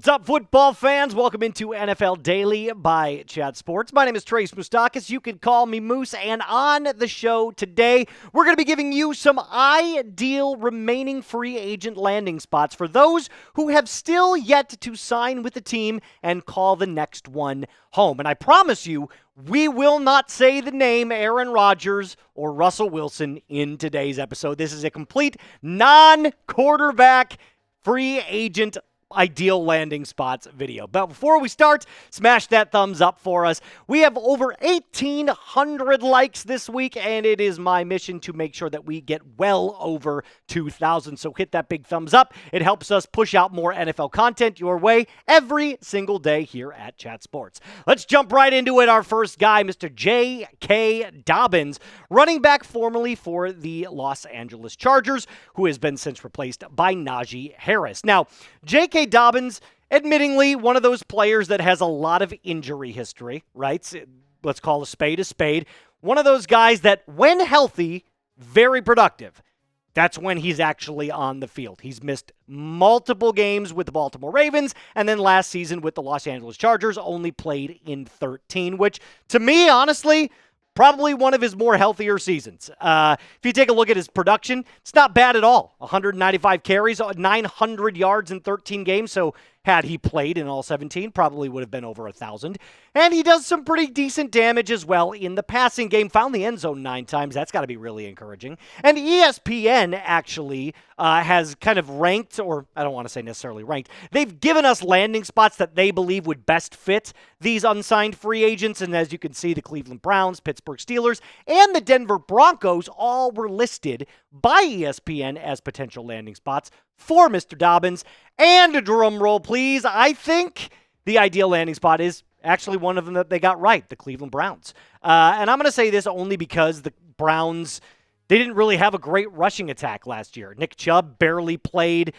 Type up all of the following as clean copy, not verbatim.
What's up, football fans? Welcome into NFL Daily by Chat Sports. My name is Trace Moustakas. You can call me Moose. And on the show today, we're going to be giving you some ideal remaining free agent landing spots for those who have still yet to sign with the team and call the next one home. And I promise you, we will not say the name Aaron Rodgers or Russell Wilson in today's episode. This is a complete non-quarterback free agent ideal landing spots video. But before we start, smash that thumbs up for us. We have over 1,800 likes this week, and it is my mission to make sure that we get well over 2,000. So hit that big thumbs up. It helps us push out more NFL content your way every single day here at Chat Sports. Let's jump right into it. Our first guy, Mr. J.K. Dobbins, running back formerly for the Los Angeles Chargers, who has been since replaced by Najee Harris. Now, J.K. Dobbins, admittingly, one of those players that has a lot of injury history, right? Let's call a spade. One of those guys that, when healthy, very productive. That's when he's actually on the field. He's missed multiple games with the Baltimore Ravens, and then last season with the Los Angeles Chargers, only played in 13, which, to me, honestly, probably one of his more healthier seasons. If you take a look at his production, it's not bad at all. 195 carries, 900 yards in 13 games. So had he played in all 17, probably would have been over 1,000. And he does some pretty decent damage as well in the passing game. Found the end zone 9 times. That's got to be really encouraging. And ESPN actually has kind of ranked, or I don't want to say necessarily ranked, they've given us landing spots that they believe would best fit these unsigned free agents. And as you can see, the Cleveland Browns, Pittsburgh Steelers, and the Denver Broncos all were listed by ESPN as potential landing spots for Mr. Dobbins. And a drum roll, please. I think the ideal landing spot is actually one of them that they got right, the Cleveland Browns. And I'm going to say this only because the Browns, they didn't really have a great rushing attack last year. Nick Chubb barely played.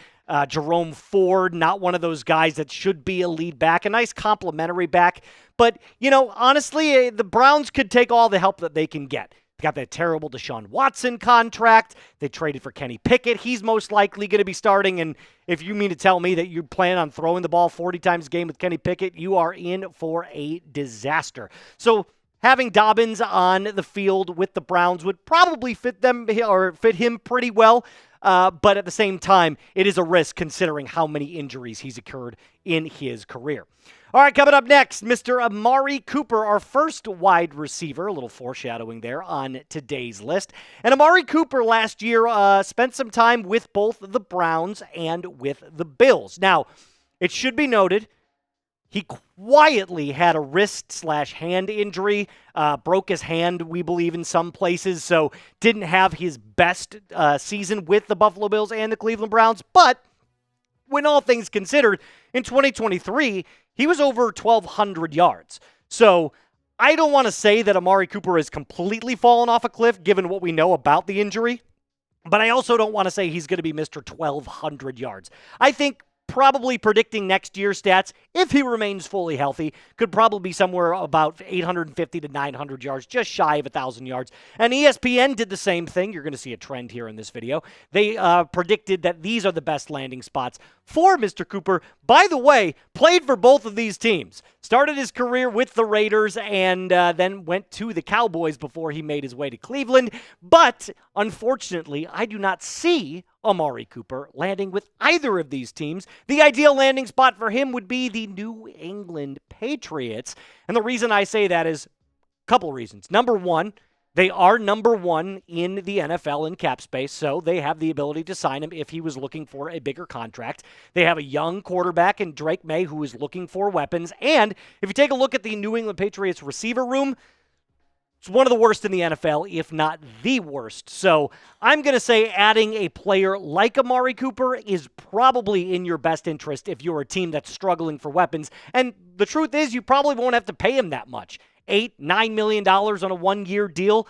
Jerome Ford, not one of those guys that should be a lead back, a nice complimentary back. But, you know, honestly, the Browns could take all the help that they can get. They got that terrible Deshaun Watson contract. They traded for Kenny Pickett. He's most likely going to be starting. And if you mean to tell me that you plan on throwing the ball 40 times a game with Kenny Pickett, you are in for a disaster. So having Dobbins on the field with the Browns would probably fit them or fit him pretty well. But at the same time, it is a risk considering how many injuries he's incurred in his career. All right, coming up next, Mr. Amari Cooper, our first wide receiver. A little foreshadowing there on today's list. And Amari Cooper last year spent some time with both the Browns and with the Bills. Now, it should be noted, he quietly had a wrist/hand injury, broke his hand, we believe, in some places, so didn't have his best season with the Buffalo Bills and the Cleveland Browns. But when all things considered, in 2023, he was over 1,200 yards. So I don't want to say that Amari Cooper has completely fallen off a cliff, given what we know about the injury, but I also don't want to say he's going to be Mr. 1,200 yards. I think probably predicting next year's stats, if he remains fully healthy, could probably be somewhere about 850 to 900 yards, just shy of 1,000 yards. And ESPN did the same thing. You're going to see a trend here in this video. They predicted that these are the best landing spots for Mr. Cooper. By the way, played for both of these teams. Started his career with the Raiders and then went to the Cowboys before he made his way to Cleveland. But unfortunately, I do not see Amari Cooper landing with either of these teams. The ideal landing spot for him would be the New England Patriots. And the reason I say that is a couple reasons. Number one, they are number one in the NFL in cap space, so they have the ability to sign him if he was looking for a bigger contract. They have a young quarterback in Drake May who is looking for weapons. And if you take a look at the New England Patriots receiver room, it's one of the worst in the NFL, if not the worst. So I'm going to say adding a player like Amari Cooper is probably in your best interest if you're a team that's struggling for weapons. And the truth is, you probably won't have to pay him that much. $8-9 million on a one-year deal.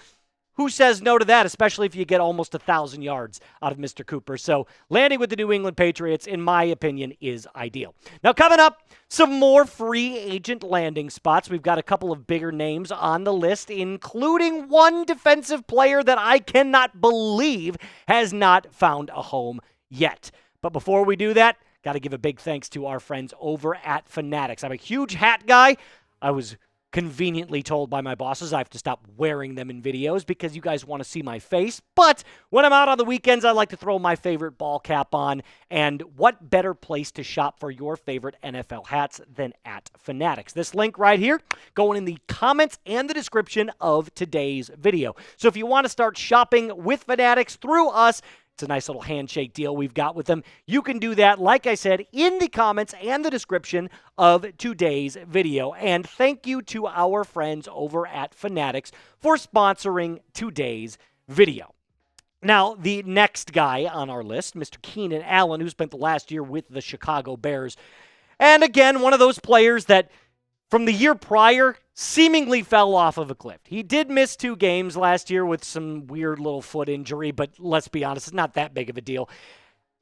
Who says no to that, especially if you get almost 1,000 yards out of Mr. Cooper? So landing with the New England Patriots, in my opinion, is ideal. Now, coming up, some more free agent landing spots. We've got a couple of bigger names on the list, including one defensive player that I cannot believe has not found a home yet. But before we do that, got got to give a big thanks to our friends over at Fanatics. I'm a huge hat guy. I was conveniently told by my bosses I have to stop wearing them in videos because you guys want to see my face. But when I'm out on the weekends, I like to throw my favorite ball cap on. And what better place to shop for your favorite NFL hats than at Fanatics? This link right here going in the comments and the description of today's video. So if you want to start shopping with Fanatics through us, it's a nice little handshake deal we've got with them. You can do that, like I said, in the comments and the description of today's video. And thank you to our friends over at Fanatics for sponsoring today's video. Now, the next guy on our list, Mr. Keenan Allen, who spent the last year with the Chicago Bears. And again, one of those players that from the year prior seemingly fell off of a cliff. He did miss 2 games last year with some weird little foot injury, but let's be honest, it's not that big of a deal.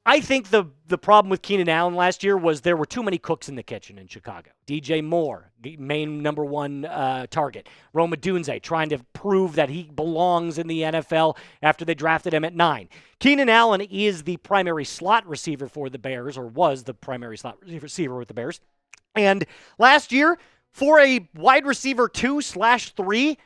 I think the problem with Keenan Allen last year was there were too many cooks in the kitchen in Chicago. DJ Moore, main number 1 target. Rome Odunze trying to prove that he belongs in the NFL after they drafted him at 9. Keenan Allen is the primary slot receiver for the Bears, or was the primary slot receiver with the Bears. And last year, for a wide receiver 2/3,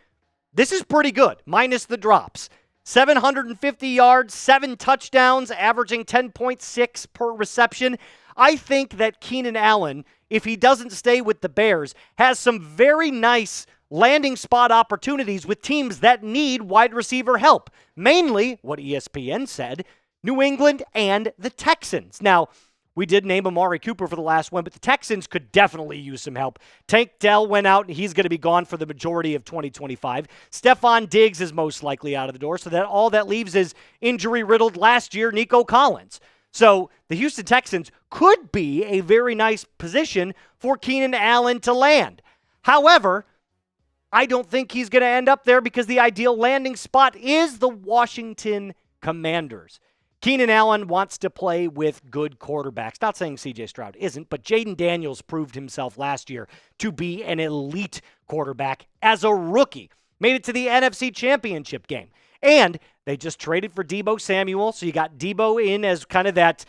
this is pretty good, minus the drops. 750 yards, 7 touchdowns, averaging 10.6 per reception. I think that Keenan Allen, if he doesn't stay with the Bears, has some very nice landing spot opportunities with teams that need wide receiver help. Mainly, what ESPN said, New England and the Texans. Now, we did name Amari Cooper for the last one, but the Texans could definitely use some help. Tank Dell went out, and he's going to be gone for the majority of 2025. Stefon Diggs is most likely out of the door, so that all that leaves is injury-riddled last year Nico Collins. So the Houston Texans could be a very nice position for Keenan Allen to land. However, I don't think he's going to end up there because the ideal landing spot is the Washington Commanders. Keenan Allen wants to play with good quarterbacks. Not saying C.J. Stroud isn't, but Jaden Daniels proved himself last year to be an elite quarterback as a rookie. Made it to the NFC Championship game. And they just traded for Deebo Samuel, so you got Deebo in as kind of that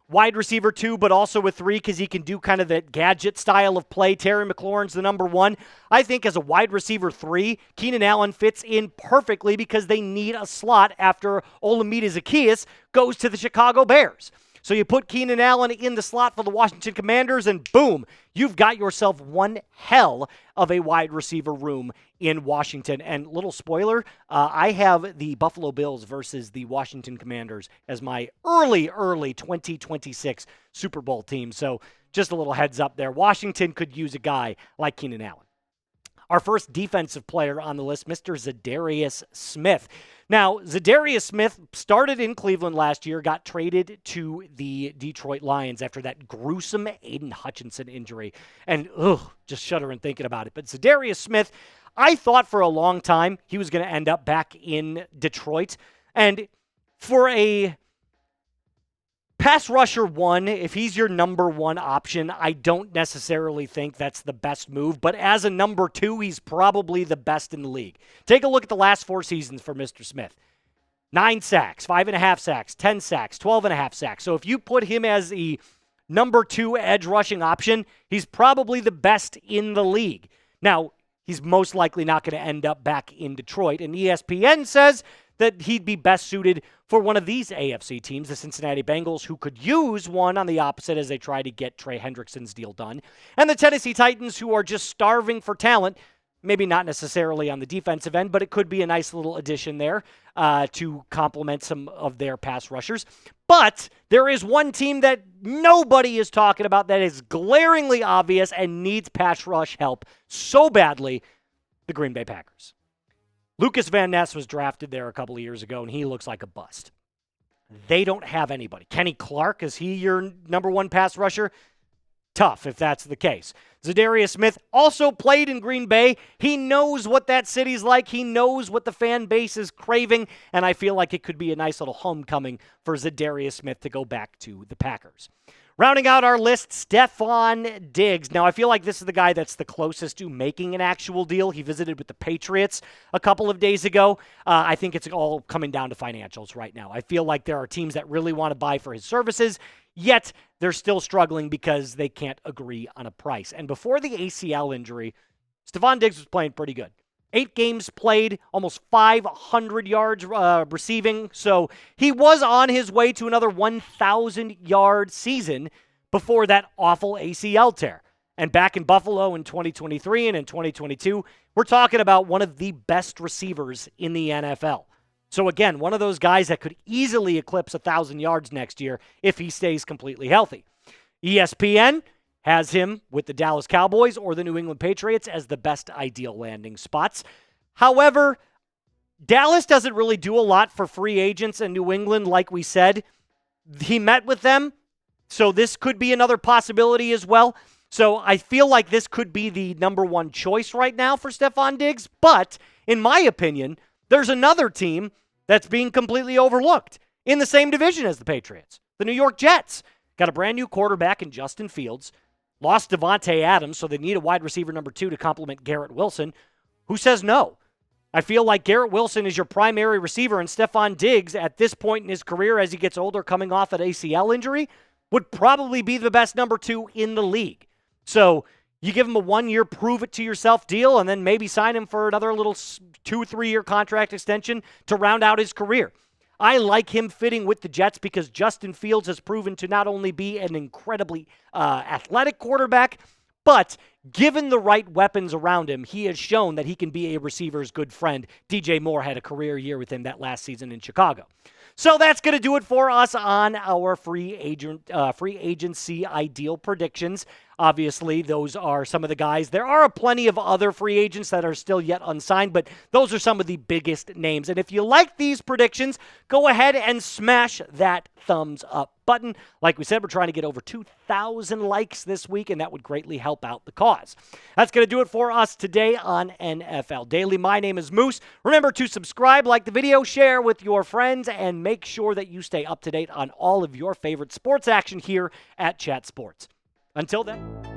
wide receiver 2, but also with 3 because he can do kind of that gadget style of play. Terry McLaurin's the number 1. I think as a wide receiver 3, Keenan Allen fits in perfectly because they need a slot after Olamide Zaccheaus goes to the Chicago Bears. So you put Keenan Allen in the slot for the Washington Commanders, and boom, you've got yourself one hell of a wide receiver room in Washington. And little spoiler, I have the Buffalo Bills versus the Washington Commanders as my early 2026 Super Bowl team. So just a little heads up there. Washington could use a guy like Keenan Allen. Our first defensive player on the list, Mr. Za'Darius Smith. Now, Za'Darius Smith started in Cleveland last year, got traded to the Detroit Lions after that gruesome Aiden Hutchinson injury. And, just shuddering thinking about it. But Za'Darius Smith, I thought for a long time he was going to end up back in Detroit. And for a pass rusher 1, if he's your number 1 option, I don't necessarily think that's the best move. But as a number 2, he's probably the best in the league. Take a look at the last 4 seasons for Mr. Smith. 9 sacks, 5.5 sacks, 10 sacks, 12.5 sacks. So if you put him as the number 2 edge rushing option, he's probably the best in the league. Now, he's most likely not going to end up back in Detroit. And ESPN says that he'd be best suited for one of these AFC teams, the Cincinnati Bengals, who could use one on the opposite as they try to get Trey Hendrickson's deal done, and the Tennessee Titans, who are just starving for talent, maybe not necessarily on the defensive end, but it could be a nice little addition there to complement some of their pass rushers. But there is one team that nobody is talking about that is glaringly obvious and needs pass rush help so badly, the Green Bay Packers. Lucas Van Ness was drafted there a couple of years ago, and he looks like a bust. They don't have anybody. Kenny Clark, is he your number 1 pass rusher? Tough if that's the case. Za'Darius Smith also played in Green Bay. He knows what that city's like. He knows what the fan base is craving, and I feel like it could be a nice little homecoming for Za'Darius Smith to go back to the Packers. Rounding out our list, Stefon Diggs. Now, I feel like this is the guy that's the closest to making an actual deal. He visited with the Patriots a couple of days ago. I think it's all coming down to financials right now. I feel like there are teams that really want to buy for his services, yet they're still struggling because they can't agree on a price. And before the ACL injury, Stefon Diggs was playing pretty good. 8 games played, almost 500 yards receiving. So he was on his way to another 1,000-yard season before that awful ACL tear. And back in Buffalo in 2023 and in 2022, we're talking about one of the best receivers in the NFL. So again, one of those guys that could easily eclipse 1,000 yards next year if he stays completely healthy. ESPN has him with the Dallas Cowboys or the New England Patriots as the best ideal landing spots. However, Dallas doesn't really do a lot for free agents in New England, like we said. He met with them, so this could be another possibility as well. So I feel like this could be the number one choice right now for Stefon Diggs. But in my opinion, there's another team that's being completely overlooked in the same division as the Patriots. The New York Jets got a brand new quarterback in Justin Fields. Lost Devontae Adams, so they need a wide receiver number 2 to complement Garrett Wilson. Who says no? I feel like Garrett Wilson is your primary receiver, and Stefon Diggs, at this point in his career as he gets older, coming off an ACL injury, would probably be the best number 2 in the league. So you give him a 1-year prove-it-to-yourself deal and then maybe sign him for another little 2-3-year contract extension to round out his career. I like him fitting with the Jets because Justin Fields has proven to not only be an incredibly athletic quarterback, but given the right weapons around him, he has shown that he can be a receiver's good friend. DJ Moore had a career year with him that last season in Chicago. So that's going to do it for us on our free agency ideal predictions. Obviously, those are some of the guys. There are plenty of other free agents that are still yet unsigned, but those are some of the biggest names. And if you like these predictions, go ahead and smash that thumbs up button. Like we said, we're trying to get over 2,000 likes this week, and that would greatly help out the cause. That's going to do it for us today on NFL Daily. My name is Moose. Remember to subscribe, like the video, share with your friends, and make sure that you stay up to date on all of your favorite sports action here at Chat Sports. Until then.